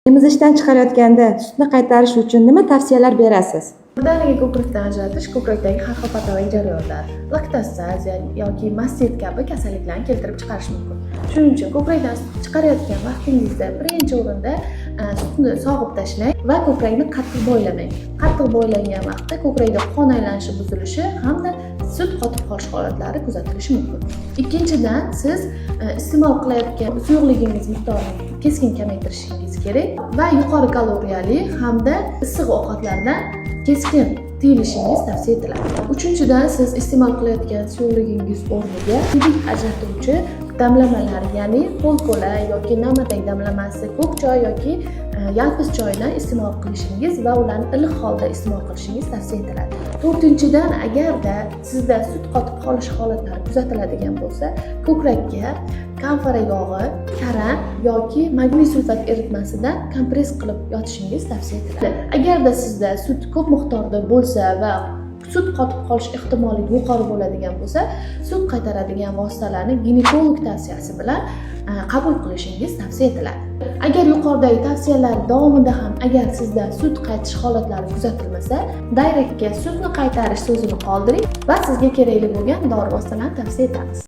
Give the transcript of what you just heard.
Emizishdan chiqarayotganda sutni qaytarish uchun nima tavsiyalar berasiz? Birdaniga ko'prikdan ajratish ko'krakdagi har xil patologik jarayonlar, laktostaziya yoki mastit kabi kasalliklarni keltirib chiqarishi mumkin. Shuning uchun ko'krakdan chiqarayotgan vaqtingizda birinchi o'rinda sutni sog'ib tashlang va ko'krakni qattiq bo'ylamang. Qattiq bo'ylangan vaqtda ko'krakda qon aylanishi buzilishi hamda sut qotib qolish holatlari kuzatilishi mumkin. Ikkinchidan, siz iste'mol qilayotgan suyuqligingiz miqdorini keskin kamaytirishingiz kerak va yuqori kaloriyali hamda issiq ovqatlardan keskin tiyilishingiz tavsiya etiladi. Uchinchidan, siz iste'mol qilayotgan suyuqligingiz o'rniga tibbiy ajratuvchi damlamalar, ya'ni qo'l-qo'la yoki na'matak damlamasi, ko'k choy yoki yalpiz choyni iste'mol qilishingiz va ularni iliq holda iste'mol qilishingiz tavsiya etiladi. To'rtinchidan, agarda sizda sut qotib qolish holatlari kuzatiladigan bo'lsa, ko'krakka kamfora yog'i, karam yoki magniy sulfat eritmasidan kompress qilib yotishingiz tavsiya etiladi. Agarda sizda sut ko'p miqdorda bo'lsa va sut qotib qolish ehtimoli yuqori bo'ladigan bo'lsa, sut qaytaradigan vositalarni ginekolog tavsiyasi bilan qabul qilishingiz tavsiya etiladi. Agar yuqoridagi tavsiyalar davomida ham agar sizda sut qaytish holatlari kuzatilmasa, direktga sutni qaytarish so'zini qoldiring va sizga kerakli bo'lgan dori vositalarni tavsiya etamiz.